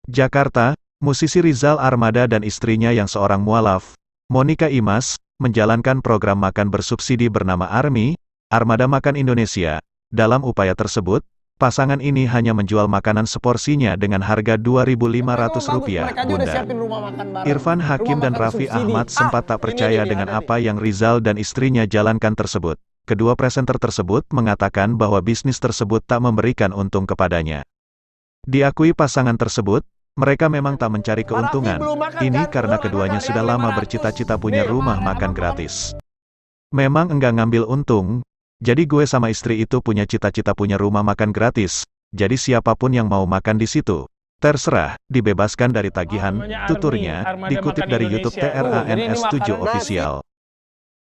Jakarta, musisi Rizal Armada dan istrinya yang seorang mualaf, Monica Imas, menjalankan program makan bersubsidi bernama ARMI, Armada Makan Indonesia. Dalam upaya tersebut, pasangan ini hanya menjual makanan seporsinya dengan harga Rp2.500, Bunda. Irfan Hakim dan Raffi Ahmad sempat tak percaya dengan apa yang Rizal dan istrinya jalankan tersebut. Kedua presenter tersebut mengatakan bahwa bisnis tersebut tak memberikan untung kepadanya. Diakui pasangan tersebut, mereka memang tak mencari keuntungan. Ini karena keduanya sudah lama bercita-cita punya rumah makan gratis. Memang enggak ngambil untung, jadi gue sama istri itu punya cita-cita punya rumah makan gratis, jadi siapapun yang mau makan di situ, terserah, dibebaskan dari tagihan, tuturnya, dikutip dari YouTube TRANS7 Official.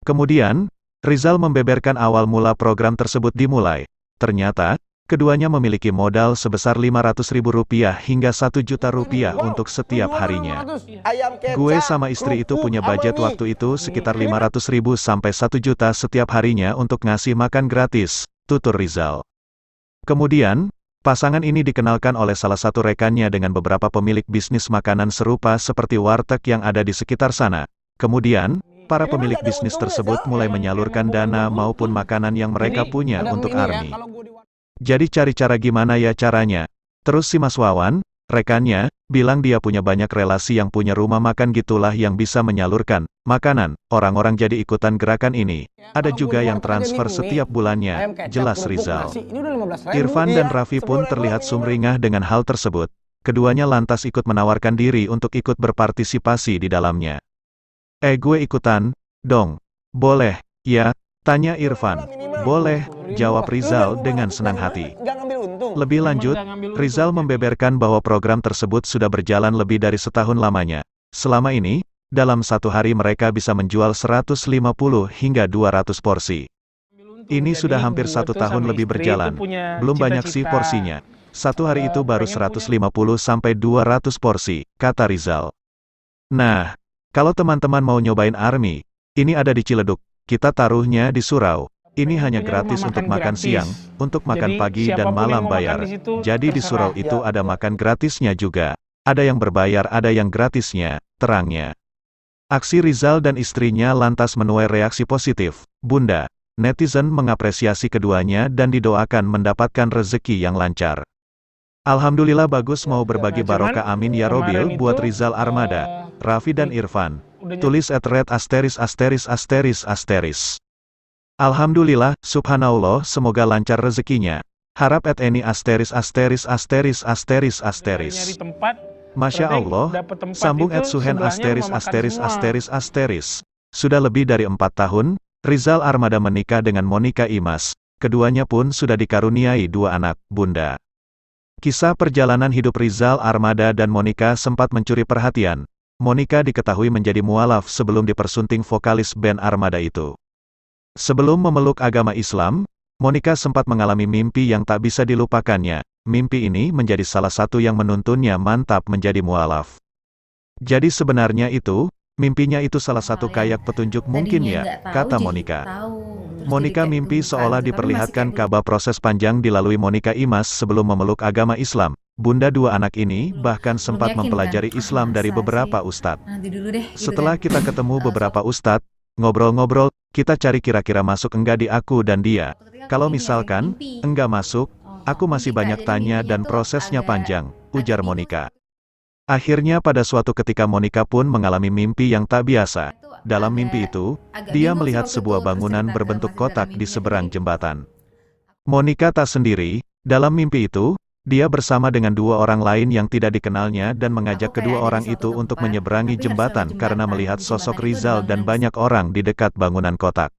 Kemudian, Rizal membeberkan awal mula program tersebut dimulai. Ternyata, keduanya memiliki modal sebesar Rp500.000 hingga Rp1.000.000 untuk setiap harinya. Gue sama istri itu punya budget waktu itu sekitar Rp500.000 sampai Rp1.000.000 setiap harinya untuk ngasih makan gratis, tutur Rizal. Kemudian, pasangan ini dikenalkan oleh salah satu rekannya dengan beberapa pemilik bisnis makanan serupa seperti warteg yang ada di sekitar sana. Kemudian, para pemilik bisnis tersebut mulai menyalurkan dana maupun makanan yang mereka punya untuk ARMI. Jadi cari cara gimana ya caranya? Terus si Mas Wawan, rekannya, bilang dia punya banyak relasi yang punya rumah makan gitulah yang bisa menyalurkan makanan. Orang-orang jadi ikutan gerakan ini. Ada juga yang transfer setiap bulannya, jelas Rizal. Irfan dan Raffi pun terlihat sumringah dengan hal tersebut. Keduanya lantas ikut menawarkan diri untuk ikut berpartisipasi di dalamnya. Gue ikutan, dong. Boleh, ya? Tanya Irfan. Boleh, jawab Rizal dengan senang hati. Lebih lanjut, Rizal membeberkan bahwa program tersebut sudah berjalan lebih dari setahun lamanya. Selama ini, dalam satu hari mereka bisa menjual 150 hingga 200 porsi. Ini sudah hampir 1 tahun lebih berjalan. Belum banyak sih porsinya. Satu hari itu baru 150 sampai 200 porsi, kata Rizal. Nah, kalau teman-teman mau nyobain ARMI, ini ada di Ciledug. Kita taruhnya di Surau. Ini hanya gratis untuk makan siang, untuk makan pagi dan malam bayar. Jadi di Surau itu ada makan gratisnya juga. Ada yang berbayar, ada yang gratisnya, terangnya. Aksi Rizal dan istrinya lantas menuai reaksi positif. Bunda, netizen mengapresiasi keduanya dan didoakan mendapatkan rezeki yang lancar. Alhamdulillah bagus, mau berbagi barokah, amin ya robil buat Rizal Armada, Raffi dan Irfan. Tulis @red*******. Alhamdulillah, subhanallah, semoga lancar rezekinya. Harap @eni*********. Masya Allah, sambung @suhen********. Sudah lebih dari 4 tahun, Rizal Armada menikah dengan Monica Imas. Keduanya pun sudah dikaruniai 2 anak, Bunda. Kisah perjalanan hidup Rizal Armada dan Monica sempat mencuri perhatian. Monica diketahui menjadi mualaf sebelum dipersunting vokalis band Armada itu. Sebelum memeluk agama Islam, Monica sempat mengalami mimpi yang tak bisa dilupakannya. Mimpi ini menjadi salah satu yang menuntunnya mantap menjadi mualaf. Jadi sebenarnya itu, mimpinya itu salah satu kayak petunjuk mungkin ya, kata Monica. Monica mimpi seolah diperlihatkan kabar proses panjang dilalui Monica Imas sebelum memeluk agama Islam. Bunda 2 anak ini bahkan sempat mempelajari Islam dari beberapa ustadz. Setelah kita ketemu beberapa ustadz, ngobrol-ngobrol, kita cari kira-kira masuk enggak di aku dan dia. Kalau misalkan enggak masuk, aku masih banyak tanya dan prosesnya panjang, ujar Monica. Akhirnya pada suatu ketika Monica pun mengalami mimpi yang tak biasa. Dalam mimpi itu, dia melihat sebuah bangunan berbentuk kotak di seberang jembatan. Monica tak sendiri, dalam mimpi itu, dia bersama dengan 2 orang lain yang tidak dikenalnya dan mengajak kedua orang itu untuk menyeberangi jembatan karena melihat sosok Rizal dan banyak orang di dekat bangunan kotak.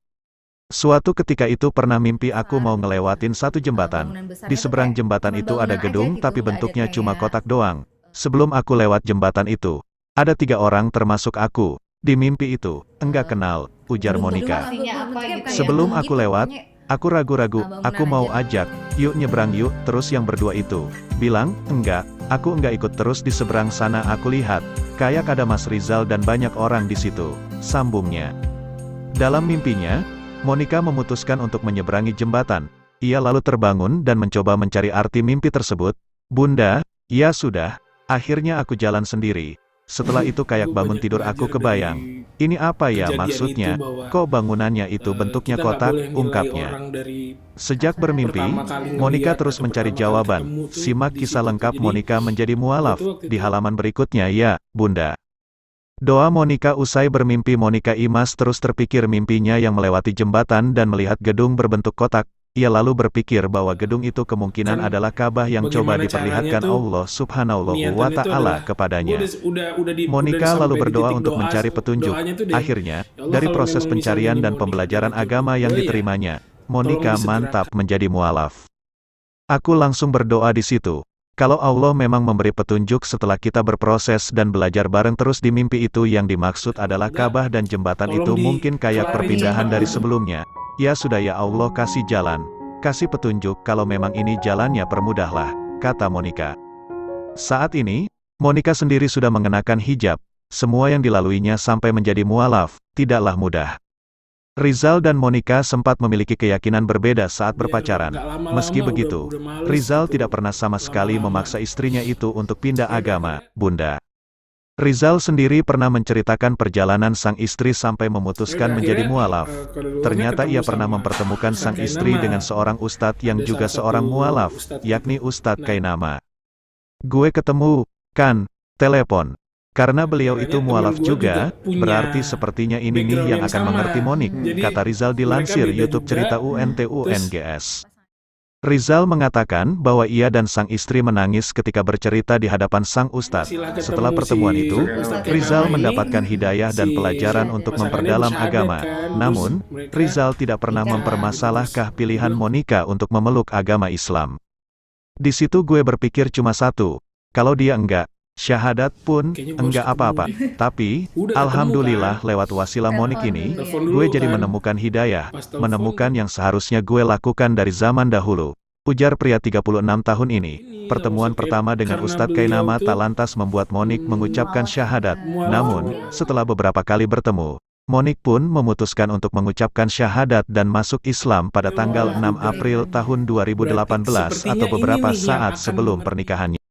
Suatu ketika itu pernah mimpi aku mau ngelewatin satu jembatan. Di seberang jembatan itu ada gedung tapi bentuknya cuma kotak doang. Sebelum aku lewat jembatan itu, ada 3 orang termasuk aku. Di mimpi itu, enggak kenal, ujar Monica. Sebelum aku lewat, aku ragu-ragu, aku mau ajak, yuk nyebrang yuk, terus yang berdua itu bilang, enggak, aku enggak ikut. Terus di seberang sana aku lihat, kayak ada Mas Rizal dan banyak orang di situ, sambungnya. Dalam mimpinya, Monica memutuskan untuk menyeberangi jembatan. Ia lalu terbangun dan mencoba mencari arti mimpi tersebut. Bunda, ya sudah, Akhirnya aku jalan sendiri. Setelah itu kayak bangun tidur aku kebayang. Ini apa ya maksudnya? Kok bangunannya itu bentuknya kotak? Ungkapnya. Sejak bermimpi, Monica terus mencari jawaban. Simak kisah lengkap Monica menjadi mualaf di halaman berikutnya ya, Bunda. Doa Monica usai bermimpi. Monica Imas terus terpikir mimpinya yang melewati jembatan dan melihat gedung berbentuk kotak. Ia lalu berpikir bahwa gedung itu kemungkinan adalah Ka'bah yang coba diperlihatkan Allah Subhanahu wa Ta'ala kepadanya. Monica lalu berdoa untuk mencari petunjuk. Akhirnya, dari proses pencarian dan pembelajaran agama yang diterimanya, Monica mantap menjadi mualaf. Aku langsung berdoa di situ. Kalau Allah memang memberi petunjuk setelah kita berproses dan belajar bareng terus di mimpi itu yang dimaksud adalah Ka'bah dan jembatan itu mungkin kayak perpindahan dari sebelumnya. Ya sudah ya Allah kasih jalan, kasih petunjuk kalau memang ini jalannya permudahlah, kata Monica. Saat ini, Monica sendiri sudah mengenakan hijab, semua yang dilaluinya sampai menjadi mualaf, tidaklah mudah. Rizal dan Monica sempat memiliki keyakinan berbeda saat berpacaran. Meski begitu, Rizal tidak pernah sama sekali memaksa istrinya itu untuk pindah agama, Bunda. Rizal sendiri pernah menceritakan perjalanan sang istri sampai memutuskan menjadi mualaf. Ternyata ia pernah mempertemukan sang istri dengan seorang ustadz yang juga seorang mualaf, yakni Ustadz Kainama. Gue ketemu, kan, telepon. Karena beliau itu mualaf juga, berarti sepertinya ini nih yang akan mengerti Monik, kata Rizal dilansir YouTube cerita UNTUNGS. Rizal mengatakan bahwa ia dan sang istri menangis ketika bercerita di hadapan sang ustadz. Setelah pertemuan itu, Rizal mendapatkan hidayah dan pelajaran untuk memperdalam agama. Namun, Rizal tidak pernah mempermasalahkan pilihan Monica untuk memeluk agama Islam. Di situ gue berpikir cuma satu, kalau dia enggak, syahadat pun enggak apa-apa. Tapi, alhamdulillah lewat wasilah Monik ini, gue jadi menemukan hidayah, menemukan yang seharusnya gue lakukan dari zaman dahulu. Ujar pria 36 tahun ini. Pertemuan pertama dengan Ustadz Kainama tak lantas membuat Monik mengucapkan syahadat. Namun, setelah beberapa kali bertemu, Monik pun memutuskan untuk mengucapkan syahadat dan masuk Islam pada tanggal 6 April tahun 2018 atau beberapa saat sebelum pernikahannya.